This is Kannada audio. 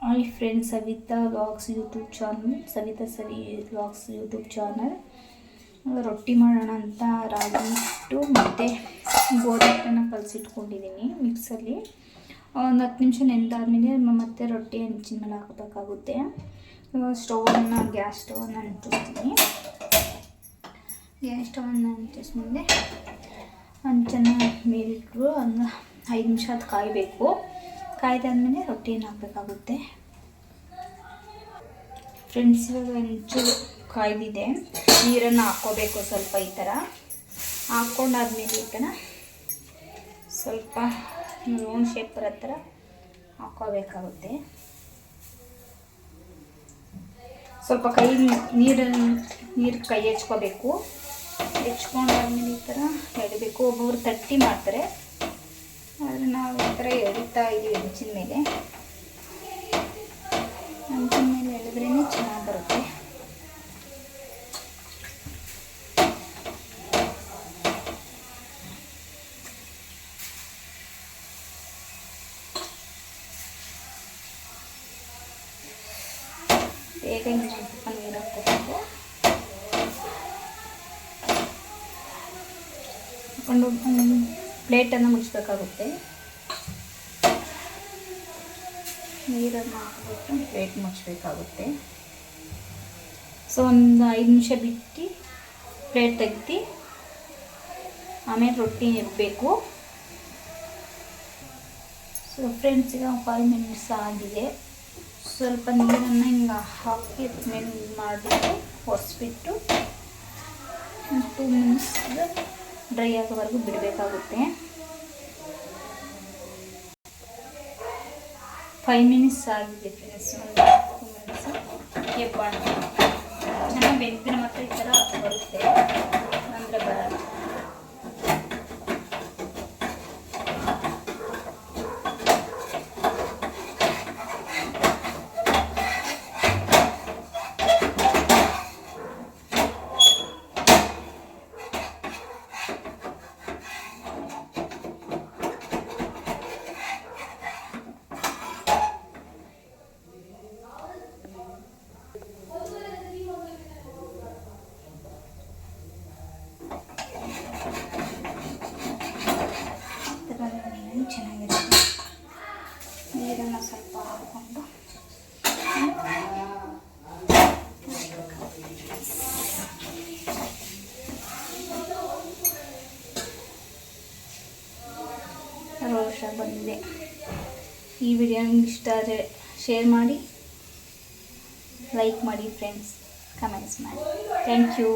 Hi friends, Savita vlogs YouTube channel, Savita Savi vlogs YouTube channel. ರೊಟ್ಟಿ ಮಾಡೋಣ ಅಂತ ರಾಗಿ ಹಿಟ್ಟು ಮತ್ತು ಗೋಧಿ ಹಿಟ್ಟನ್ನು ಕಲಸಿಟ್ಕೊಂಡಿದ್ದೀನಿ ಮಿಕ್ಸಲ್ಲಿ. ಒಂದು 10 ನಿಮಿಷ ನೆಂದಾದ್ಮೇಲೆ ಮತ್ತೆ ರೊಟ್ಟಿ ಹಂಚಿನ ಮೇಲೆ ಹಾಕಬೇಕಾಗುತ್ತೆ. ಗ್ಯಾಸ್ ಸ್ಟವನ್ನು ಅಂಟಿಸ್ತೀನಿ. ಗ್ಯಾಸ್ ಸ್ಟವನ್ನು ಅಂಟಿಸ್ಮೇಲೆ ಹಂಚನ್ನು ಮೇಲಿಟ್ಟರು ಒಂದು 5 ನಿಮಿಷ ಅದು ಕಾಯಬೇಕು. ಕಾಯ್ದಾದ್ಮೇಲೆ ರೊಟ್ಟಿಯನ್ನು ಹಾಕಬೇಕಾಗುತ್ತೆ. ಫ್ರೆಂಡ್ಸ್, ಇವಾಗ ಹಂಚು ಕಾಯ್ದಿದೆ. ನೀರನ್ನು ಹಾಕ್ಕೋಬೇಕು ಸ್ವಲ್ಪ ಈ ಥರ. ಹಾಕ್ಕೊಂಡಾದ್ಮೇಲೆ ಈ ಥರ ಸ್ವಲ್ಪ ರೌಂಡ್ ಶೇಪ್ ಬರೋ ಥರ ಹಾಕ್ಕೋಬೇಕಾಗುತ್ತೆ. ಸ್ವಲ್ಪ ನೀರು ಕೈ ಹೆಚ್ಕೋಬೇಕು. ಹೆಚ್ಕೊಂಡಾದ್ಮೇಲೆ ಈ ಥರ ಎಳಿಬೇಕು. ಒಬ್ಬೊಬ್ರು ತಟ್ಟಿ ಮಾಡ್ತಾರೆ, ಆದರೆ ನಾವು ಈ ಥರ ಎಳಿತಾ ಇದ್ದೀವಿ ಹಂಚಿನ ಮೇಲೆ ಎಳೆದ್ರೇ ಚೆನ್ನಾಗಿ ಬರುತ್ತೆ. ಬೇಗ ಸ್ವಲ್ಪ ನೀರು ಹಾಕ್ಕೋಬೇಕು. ಹಾಕ್ಕೊಂಡು ಪ್ಲೇಟನ್ನು ಮುಚ್ಚಬೇಕಾಗುತ್ತೆ. ನೀರನ್ನು ಹಾಕ್ಬಿಟ್ಟು ಪ್ಲೇಟ್ ಮುಚ್ಚಬೇಕಾಗುತ್ತೆ. ಸೊ ಒಂದು 5 ನಿಮಿಷ ಬಿಟ್ಟು ಪ್ಲೇಟ್ ತೆಗ್ದು ಆಮೇಲೆ ರೊಟ್ಟಿ ಎಬ್ಬಬೇಕು. ಸೊ ಫ್ರೆಂಡ್ಸ್, ಈಗ 5 ಮಿನಿಟ್ಸ್ ಆಗಿದೆ. ಸ್ವಲ್ಪ ನೀರನ್ನು ಹಿಂಗೆ ಹಾಕಿ ಮೇಲೆ ಮಾಡಿಬಿಟ್ಟು ಒರೆಸ್ಬಿಟ್ಟು 2 ಮಿನಿಟ್ಸ್ ಡ್ರೈ ಆಗೋವರೆಗೂ ಬಿಡಬೇಕಾಗುತ್ತೆ. 5 ಮಿನಿಟ್ಸ್ ಆಗಿದೆ ಫ್ರೆಂಡ್ಸ್. ಒಂದು 2 ಮಿನಿಟ್ಸ್ ಎಬ್ಬಾಣ. ಚೆನ್ನಾಗಿ ಬೆಂದಿನ ಮಾತ್ರ ಈ ಥರ ಬರುತ್ತೆ, ಅಂದರೆ ಬರಲ್ಲ. ಚೆನ್ನಾಗಿರುತ್ತೆ. ನೀರನ್ನು ಸ್ವಲ್ಪ ಹಾಕ್ಕೊಂಡು ರೋಷ ಬಂದಿದೆ. ಈ ವಿಡಿಯೋ ನಿಮ್ಗೆ ಇಷ್ಟ ಆದರೆ ಶೇರ್ ಮಾಡಿ, ಲೈಕ್ ಮಾಡಿ ಫ್ರೆಂಡ್ಸ್, ಕಮೆಂಟ್ಸ್ ಮಾಡಿ. Thank you.